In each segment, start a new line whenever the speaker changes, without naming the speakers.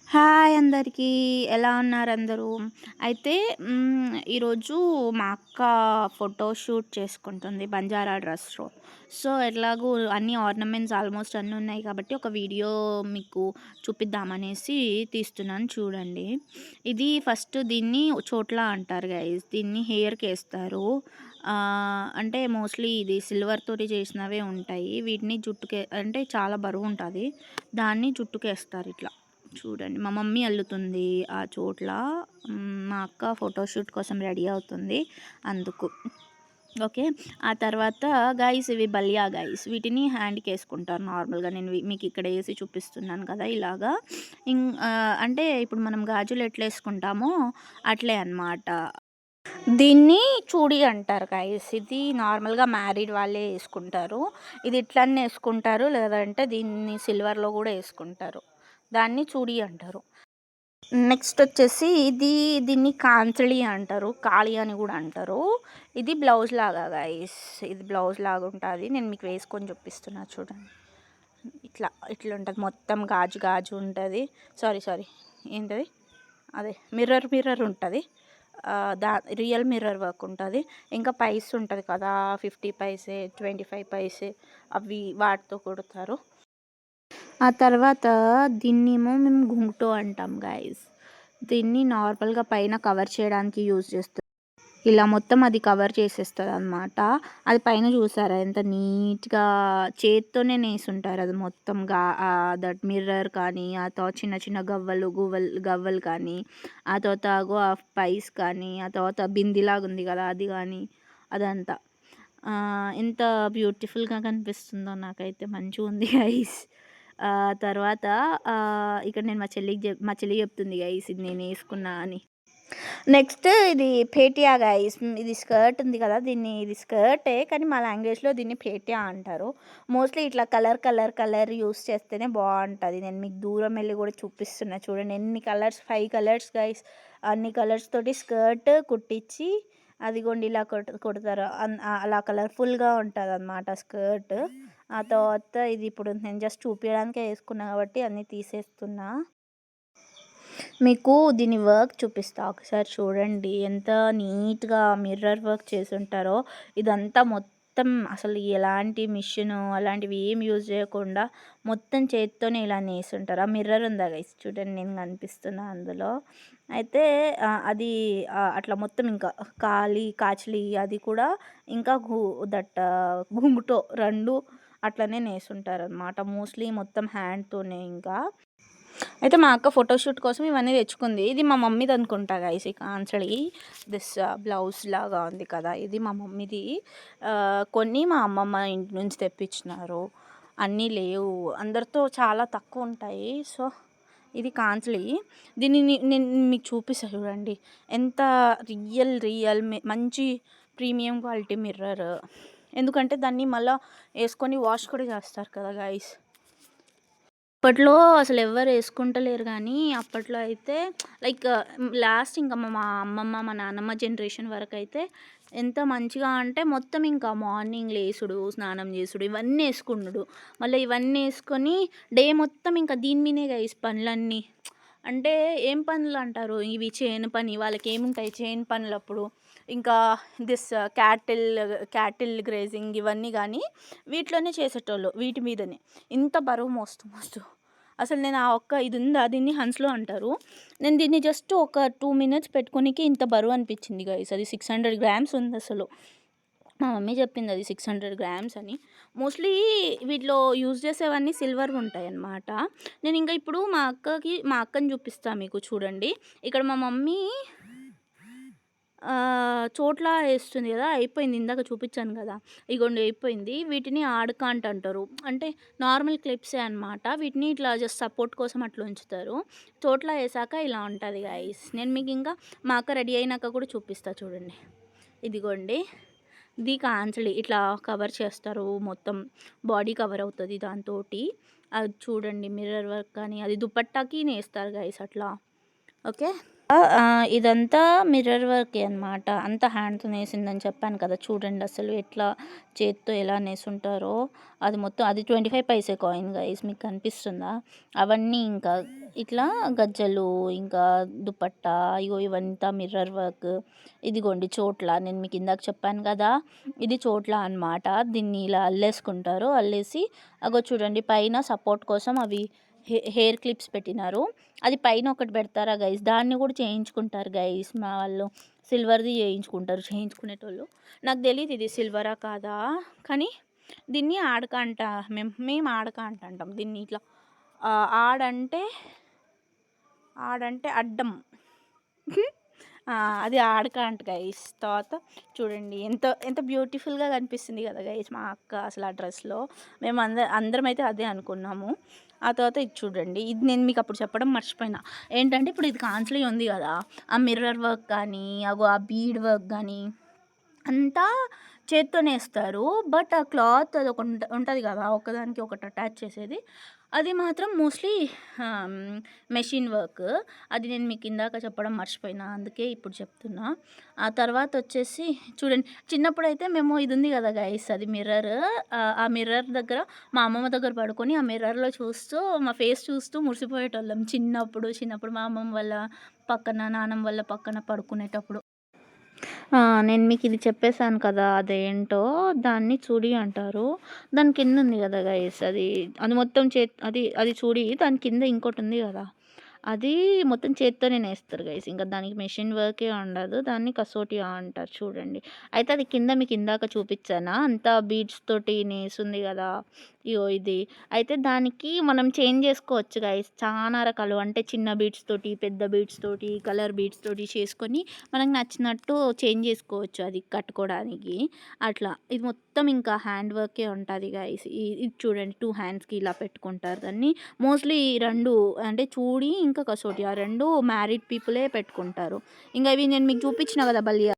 Hi అందరికీ. ఎలా ఉన్నారు అందరూ? అయితే ఈరోజు మా అక్క ఫోటో షూట్ చేసుకుంటుంది బంజారా డ్రెస్‌లో. సో, ఎట్లాగో అన్ని ఆర్నమెంట్స్ ఆల్మోస్ట్ అన్నీ ఉన్నాయి కాబట్టి ఒక వీడియో మీకు చూపిద్దామనేసి తీస్తున్నాను చూడండి. ఇది ఫస్ట్ దీన్ని చోట్ల అంటారు గైస్. దీన్ని హెయిర్‌కేస్తారు. అంటే మోస్ట్‌లీ ఇది సిల్వర్ తోటి చేసినవే ఉంటాయి. వీటిని జుట్టుకే అంటే చాలా బరువుంటది. దాన్ని జుట్టుకేస్తారు ఇట్లా. చూడండి మా మమ్మీ అల్లుతుంది ఆ చోట్ల. మా అక్క ఫోటోషూట్ కోసం రెడీ అవుతుంది అందుకు. ఓకే. ఆ తర్వాత గైస్ ఇవి బలియా గైస్. వీటిని హ్యాండ్‌కి వేసుకుంటారు నార్మల్‌గా. నేను మీకు ఇక్కడ వేసి చూపిస్తున్నాను కదా ఇలాగా. అంటే ఇప్పుడు మనం గాజులు ఎట్లా వేసుకుంటామో అట్లే అనమాట. దీన్ని చూడి అంటారు గైస్. ఇది నార్మల్‌గా మ్యారీడ్ వాళ్ళే వేసుకుంటారు. ఇది ఇట్లనే వేసుకుంటారు, లేదంటే దీన్ని సిల్వర్‌లో కూడా వేసుకుంటారు. దాన్ని చూడి అంటారు. నెక్స్ట్ వచ్చేసి దీన్ని కాంచళి అంటారు, కాళి అని కూడా అంటారు. ఇది బ్లౌజ్ లాగా గైస్. ఇది బ్లౌజ్ లాగా ఉంటుంది. నేను మీకు వేసుకొని చూపిస్తున్నా చూడండి. ఇట్లా ఉంటుంది, మొత్తం గాజు గాజు ఉంటుంది. సారీ ఏంటది, అదే మిర్రర్ ఉంటుంది. రియల్ మిర్రర్ వర్క్ ఉంటుంది. ఇంకా పైస్ ఉంటుంది కదా, 50 పైసే 25 పైసే అవి వాటితో కొడతారు. ఆ తర్వాత దీన్నేమో మేము ఘుంగ్టో అంటాం గైస్. దీన్ని నార్మల్గా పైన కవర్ చేయడానికి యూజ్ చేస్తాం. ఇలా మొత్తం అది కవర్ చేసేస్తుంది అనమాట. అది పైన చూసారా ఎంత నీట్గా చేత్తోనే నేసుంటారు అది మొత్తంగా. దట్ మిర్రర్ కానీ, ఆ తర్వాత చిన్న చిన్న గవ్వలు కానీ, ఆ తర్వాత ఆ పైస్ కానీ, ఆ తర్వాత బిందిలాగా ఉంది కదా అది కానీ, అదంతా ఎంత బ్యూటిఫుల్గా కనిపిస్తుందో నాకైతే. మంచిగా ఉంది గైస్. తర్వాత ఇక్కడ నేను మా చెల్లి చెప్తుంది గైస్ ఇది నేను వేసుకున్నా అని. నెక్స్ట్ ఇది పేటియా గైస్. ఇది స్కర్ట్ ఉంది కదా, ఇది స్కర్టే కానీ మా లాంగ్వేజ్లో దీన్ని పేటియా అంటారు. మోస్ట్లీ ఇట్లా కలర్ యూస్ చేస్తేనే బాగుంటుంది. నేను మీకు దూరం వెళ్ళి కూడా చూపిస్తున్నా చూడండి. ఎన్ని కలర్స్, 5 కలర్స్ గైస్. అన్ని కలర్స్ తోటి స్కర్ట్ కుట్టించి అదిగోండి ఇలా కొడతారు. అలా కలర్ఫుల్గా ఉంటుంది అన్నమాట స్కర్ట్. ఆ తర్వాత ఇది ఇప్పుడు నేను జస్ట్ చూపించడానికే వేసుకున్నా కాబట్టి అన్నీ తీసేస్తున్నా. మీకు దీని వర్క్ చూపిస్తా ఒకసారి చూడండి. ఎంత నీట్గా మిర్రర్ వర్క్ చేసి ఉంటారో. ఇదంతా మొత్తం అసలు ఎలాంటి మిషను అలాంటివి ఏం యూజ్ చేయకుండా మొత్తం చేత్తోనే ఇలా నేసుంటారు. ఆ మిర్రర్ ఉందా గైస్ చూడండి, నేను కనిపిస్తున్నా అందులో. అయితే అది అట్లా మొత్తం ఇంకా కాచలి అది కూడా ఇంకా ఘుంగుటో 2 అట్లనే నేసుంటారనమాట. మోస్ట్లీ మొత్తం హ్యాండ్తోనే ఇంకా. అయితే మా అక్క ఫోటోషూట్ కోసం ఇవన్నీ తెచ్చుకుంది. ఇది మా మమ్మీది అనుకుంటా గైస్. ఈ కాంచలి దిస్ బ్లౌజ్ లాగా ఉంది కదా, ఇది మా మమ్మీది. కొన్ని మా అమ్మమ్మ ఇంటి నుంచి తెప్పించినారు. అన్నీ లేవు, అందరితో చాలా తక్కువ ఉంటాయి. సో ఇది కాంచలి. దీన్ని నేను మీకు చూపిస్తా చూడండి. ఎంత రియల్ మంచి ప్రీమియం క్వాలిటీ మిర్రర్. ఎందుకంటే దాన్ని మళ్ళీ వేసుకొని వాష్ కూడా చేస్తారు కదా గైస్. అప్పట్లో అసలు ఎవ్వరు వేసుకుంటలేరు కానీ అప్పట్లో అయితే లైక్ లాస్ట్ ఇంకా మా అమ్మమ్మ మా నాన్నమ్మ జనరేషన్ వరకు అయితే ఎంత మంచిగా అంటే మొత్తం ఇంకా మార్నింగ్ లేసుడు, స్నానం చేసుడు, ఇవన్నీ వేసుకున్నాడు. మళ్ళీ ఇవన్నీ వేసుకొని డే మొత్తం ఇంకా దీని మీదే గైస్ పనులన్నీ. అంటే ఏం పనులు అంటారు ఇవి, చేను పని. వాళ్ళకి ఏముంటాయి చేను పనులప్పుడు ఇంకా దిస్ క్యాటిల్ గ్రేజింగ్ ఇవన్నీ కానీ వీటిలోనే చేసేటోళ్ళు. వీటి మీదనే ఇంత బరువు మోస్తూ అసలు నేను ఇది ఉందా, దీన్ని హన్స్లో అంటారు. నేను దీన్ని జస్ట్ ఒక 2 మినిట్స్ పెట్టుకోనికి ఇంత బరువు అనిపించింది గైస్. అది 600 గ్రామ్స్ ఉంది అసలు. మా మమ్మీ చెప్పింది అది 600 గ్రామ్స్ అని. మోస్ట్లీ వీటిలో యూజ్ చేసేవన్నీ సిల్వర్ ఉంటాయి అన్నమాట. నేను ఇంకా ఇప్పుడు మా అక్కని చూపిస్తాను మీకు చూడండి. ఇక్కడ మా మమ్మీ చోట్ల వేస్తుంది కదా, అయిపోయింది. ఇందాక చూపించాను కదా, ఇగోండి అయిపోయింది. వీటిని ఆడకాంట్ అంటారు. అంటే నార్మల్ క్లిప్సే అనమాట. వీటిని ఇట్లా జస్ట్ సపోర్ట్ కోసం అట్లా ఉంచుతారు. చోట్ల వేసాక ఇలా ఉంటుంది గైస్. నేను మీకు ఇంకా మా అక్క రెడీ అయినాక కూడా చూపిస్తా చూడండి. ఇదిగోండి, ఇది కాంచలి ఇట్లా కవర్ చేస్తారు, మొత్తం బాడీ కవర్ అవుతుంది దాంతో. అది చూడండి మిర్రర్ వర్క్ కానీ, అది దుపట్టాకి నేస్తారు గైస్ అట్లా. ఓకే. ఇదంతా మిర్రర్ వర్కే అనమాట. అంతా హ్యాండ్‌తో నేసిందని చెప్పాను కదా! చూడండి అసలు ఎట్లా చేత్తో ఎలా నేసుంటారో. అది మొత్తం అది 25 పైసే కాయిన్ గైస్, మీకు కనిపిస్తుందా? అవన్నీ ఇంకా ఇట్లా గజ్జెలు, ఇంకా దుపట్టా, ఇగో ఇవంతా మిర్రర్ వర్క్. ఇదిగోండి చోట్ల, నేను మీకు ఇందాక చెప్పాను కదా! ఇది చోట్ల అనమాట. దీన్ని ఇలా అల్లేసుకుంటారు. అల్లేసి అగో చూడండి పైన సపోర్ట్ కోసం అవి హెయిర్ క్లిప్స్ పెట్టినారు. అది పైన ఒకటి పెడతారా గైస్, దాన్ని కూడా చేయించుకుంటారు గైస్ మా వాళ్ళు. సిల్వర్ది చేయించుకుంటారు చేయించుకునేటోళ్ళు. నాకు తెలియదు ఇది సిల్వరా కాదా, కానీ దీన్ని ఆడక అంట. మేము ఆడక అంటాం దీన్ని. ఇట్లా ఆడంటే ఆడంటే అడ్డం. అది ఆడక అంట గైస్. తర్వాత చూడండి ఎంత ఎంత బ్యూటిఫుల్గా కనిపిస్తుంది కదా గైస్ మా అక్క అసలు ఆ డ్రెస్లో. మేము అందరం అయితే అదే అనుకున్నాము. ఆ తర్వాత ఇది చూడండి, ఇది నేను మీకు అప్పుడు చెప్పడం మర్చిపోయినా. ఏంటంటే ఇప్పుడు ఇది కాంచలి ఉంది కదా, ఆ మిర్రర్ వర్క్ కానీ అగో ఆ బీడ్ వర్క్ కానీ అంతా చేత్తోనే వేస్తారు. బట్ ఆ క్లాత్ అది ఒక ఉంటుంది కదా, ఒకదానికి ఒకటి అటాచ్ చేసేది, అది మాత్రం మోస్ట్లీ మెషిన్ వర్క్. అది నేను మీకు ఇందాక చెప్పడం మర్చిపోయినా, అందుకే ఇప్పుడు చెప్తున్నా. ఆ తర్వాత వచ్చేసి చూడండి, చిన్నప్పుడు అయితే మేము ఇది ఉంది కదా గైస్, అది మిర్రర్. ఆ మిర్రర్ దగ్గర మా అమ్మమ్మ దగ్గర పడుకొని ఆ మిర్రర్లో చూస్తూ మా ఫేస్ చూస్తూ మురిసిపోయేటోళ్ళం చిన్నప్పుడు మా అమ్మమ్మ వాళ్ళ పక్కన, నాన్నమ్మ వాళ్ళ పక్కన పడుకునేటప్పుడు. నేను మీకు ఇది చెప్పేసాను కదా, అదేంటో దాన్ని చూడి అంటారు. దాని కింద ఉంది కదా గైస్, అది అది మొత్తం అది అది చూడి, దాని కింద ఇంకోటి ఉంది కదా, అది మొత్తం చేత్తోనే నేస్తారు గైస్. ఇంకా దానికి మెషిన్ వర్కే ఉండదు. దాన్ని కసోటియా అంటారు చూడండి. అయితే అది కింద మీకు ఇందాక చూపించానా, అంతా బీడ్స్ తోటి నేసుంది కదా, ఇగో ఇది. అయితే దానికి మనం చేంజ్ చేసుకోవచ్చు గైస్ చాలా రకాలు. అంటే చిన్న బీడ్స్ తోటి, పెద్ద బీడ్స్ తోటి, కలర్ బీడ్స్ తోటి చేసుకొని మనకు నచ్చినట్టు చేంజ్ చేసుకోవచ్చు అది కట్టుకోవడానికి. అట్లా ఇది మొత్తం ఇంకా హ్యాండ్ వర్కే ఉంటుంది గైస్. ఇది చూడండి 2 హ్యాండ్స్కి ఇలా పెట్టుకుంటారు దాన్ని. మోస్ట్లీ ఈ 2 అంటే చూడి ఇంకా కసోటి, ఆ 2 మ్యారీడ్ పీపులే పెట్టుకుంటారు. ఇంకా ఇవి నేను మీకు చూపించిన కదా బలియా,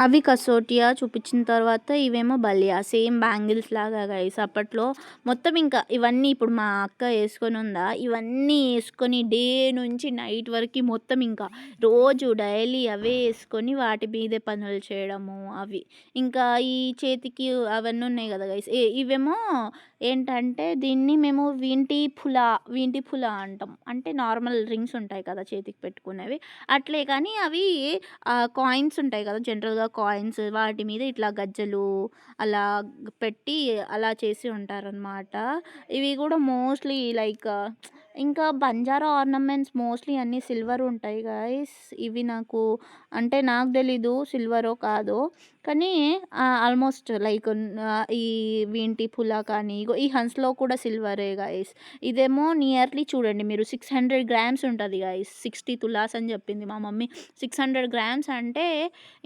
అవి కసోటియా చూపించిన తర్వాత ఇవేమో బలియా. సేమ్ బ్యాంగిల్స్ లాగా గైస్. అప్పట్లో మొత్తం ఇంకా ఇవన్నీ ఇప్పుడు మా అక్క వేసుకొని ఉందా, ఇవన్నీ వేసుకొని డే నుంచి నైట్ వరకు మొత్తం ఇంకా రోజు డైలీ అవే వేసుకొని వాటి మీదే పనులు చేయడము అవి. ఇంకా ఈ చేతికి అవన్నీ ఉన్నాయి కదా గైస్, ఇవేమో ఏంటంటే దీన్ని మేము వీంటి పుల అంటాం. అంటే నార్మల్ రింగ్స్ ఉంటాయి కదా చేతికి పెట్టుకునేవి అట్లే, కానీ అవి కాయిన్స్ ఉంటాయి కదా జనరల్‌గా కాయిన్స్, వాటి మీద ఇట్లా గజ్జెలు అలా పెట్టి అలా చేసి ఉంటారనమాట. ఇవి కూడా మోస్ట్లీ లైక్ ఇంకా బంజారా ఆర్నమెంట్స్ మోస్ట్లీ అన్నీ సిల్వర్ ఉంటాయి గైస్. ఇవి నాకు అంటే నాకు తెలీదు సిల్వరో కాదో, కానీ ఆల్మోస్ట్ లైక్ ఈ వీంటి పుల కానీ ఇగో ఈ హన్స్‌లో కూడా సిల్వరే గైస్. ఇదేమో నియర్లీ చూడండి మీరు 600 గ్రామ్స్ ఉంటుంది గైస్. 60 తులాస్ అని చెప్పింది మా మమ్మీ. 600 గ్రామ్స్ అంటే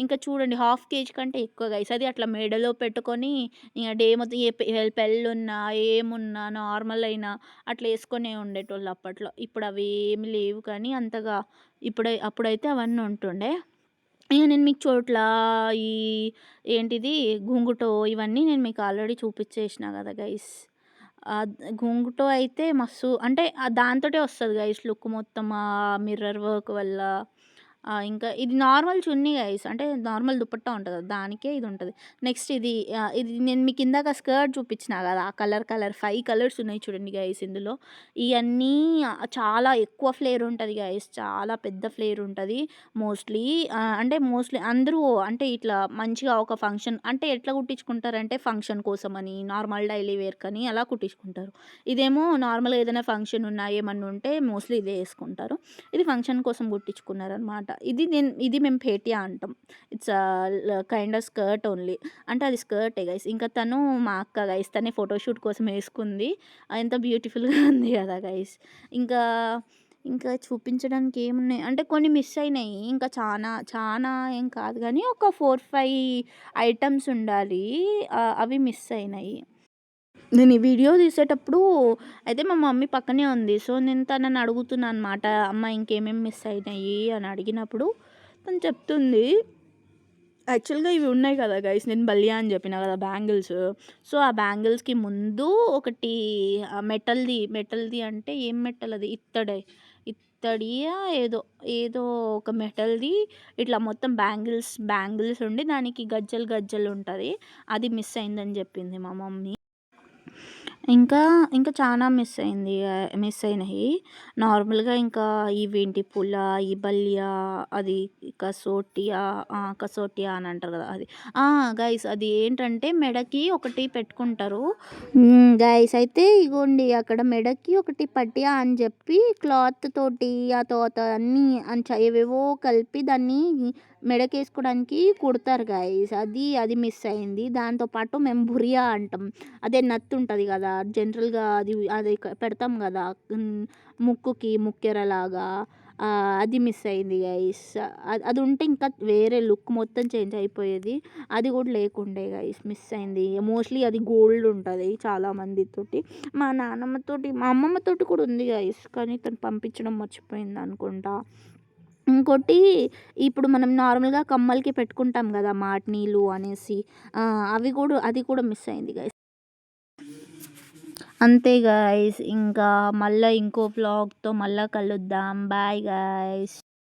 ఇంకా చూడండి హాఫ్ కేజీ కంటే ఎక్కువ గైస్. అది అట్లా మెడలో పెట్టుకొని ఇంక డే మొత్తం పెళ్ళున్నా ఏమున్నా నార్మల్ అయినా అట్లా వేసుకొనే ఉండేటోళ్ళు అప్పట్లో. ఇప్పుడు అవి ఏమి లేవు కానీ అంతగా. అప్పుడైతే అవన్నీ ఉంటుండే. ఇక నేను మీకు చోట్ల ఈ ఏంటిది ఘుంగుటో ఇవన్నీ నేను మీకు ఆల్రెడీ చూపించేసిన కదా గైస్. ఘుంగుటో అయితే మస్తు అంటే దాంతోటే వస్తుంది గైస్ లుక్ మొత్తం మిర్రర్ వర్క్ వల్ల. ఇంకా ఇది నార్మల్ చున్నీ గైస్, అంటే నార్మల్ దుపట్టా ఉంటుంది కదా దానికే ఇది ఉంటుంది. నెక్స్ట్ ఇది నేను మీకు ఇందాక స్కర్ట్ చూపించిన కదా, ఆ కలర్ 5 కలర్స్ ఉన్నాయి చూడండి గైస్ ఇందులో. ఇవన్నీ చాలా ఎక్కువ ఫ్లేర్ ఉంటుంది గైస్, చాలా పెద్ద ఫ్లేర్ ఉంటుంది మోస్ట్లీ అందరూ అంటే ఇట్లా మంచిగా ఒక ఫంక్షన్ అంటే ఎట్లా కుట్టించుకుంటారంటే ఫంక్షన్ కోసం అని, నార్మల్ డైలీ వేర్ కానీ అలా కుట్టించుకుంటారు. ఇదేమో నార్మల్గా ఏదైనా ఫంక్షన్ ఉన్నా ఏమన్నా ఉంటే మోస్ట్లీ ఇదే వేసుకుంటారు. ఇది ఫంక్షన్ కోసం కుట్టించుకున్నారనమాట. ఇది మేము పేటియా అంటాం. It's kind of skirt only. అంటే అది స్కర్టే గైస్. ఇంకా తను మా అక్క గైస్, తనే ఫోటోషూట్ కోసం వేసుకుంది. ఎంత బ్యూటిఫుల్గా ఉంది కదా గైస్. ఇంకా చూపించడానికి ఏమున్నాయి అంటే కొన్ని మిస్ అయినాయి. ఇంకా చాలా ఏం కాదు కానీ ఒక 4, 5 ఐటమ్స్ ఉండాలి, అవి మిస్ అయినాయి. నేను ఈ వీడియో తీసేటప్పుడు అయితే మా మమ్మీ పక్కనే ఉంది. సో నేను తనని అడుగుతున్నా అనమాట, అమ్మ ఇంకేమేమి మిస్ అయినాయి అని అడిగినప్పుడు తను చెప్తుంది. యాక్చువల్గా ఇవి ఉన్నాయి కదా గైస్, నేను బలియా అని చెప్పిన కదా బ్యాంగిల్స్. సో ఆ బ్యాంగిల్స్కి ముందు ఒకటి మెటల్ది అంటే ఏం మెటల్ అది, ఇత్తడియా ఏదో, ఏదో ఒక మెటల్‌ది ఇట్లా మొత్తం బ్యాంగిల్స్ ఉండి దానికి గజ్జలు గజ్జలు ఉంటది. అది మిస్ అయిందని జెప్పింది మా మమ్మీ. ఇంకా, ఇంకా చానా మిస్ అయినయి. నార్మల్‌గా ఇంకా ఇవేంటి పుల, ఈ బల్య, అది కసోటియా అని అంటారు గదా! అది. ఆ! గైస్ అది ఏంటంటే మెడకి ఒకటి పెట్టుకుంటారు. గైస్ అయితే ఇగోండి అక్కడ మెడకి ఒకటి పటియా అని జెప్పి క్లాత్ తోటి ఆ తర్వాత అన్నీ ఏవేవో కలిపి దాన్ని మెడకేసుకోవడానికి కుడతారు గైస్. అది మిస్ అయింది. దాంతో పాటు మేము బురియా అంటాం. అదే నత్తుంటది గదా! జనరల్‌గా అది పెడతాం గదా! ముక్కుకి ముక్కెరలాగా. అది మిస్ అయింది గైస్. అది ఉంటే ఇంకా వేరే లుక్ మొత్తం చేంజ్ అయిపోయేది. అది గూడా లేకుండే గైస్, మిస్ అయింది. మోస్ట్‌లీ అది గోల్డ్ ఉంటది చాలా మందితోటి. మా అమ్మమ్మతోటి కూడా ఉంది గైస్. కానీ తను పంపించడం మర్చిపోయిందనుకుంటా. ఇంకోటి, ఇప్పుడు మనం నార్మల్‌గా కమ్మలకి పెట్టుకుంటాం గదా! మాటినీలు అనేసి. అది కూడా మిస్ అయింది గైస్. అంతే గైస్. ఇంకా మళ్ళా ఇంకో వ్లాగ్‌తో మళ్ళా కలుద్దాం. Bye guys.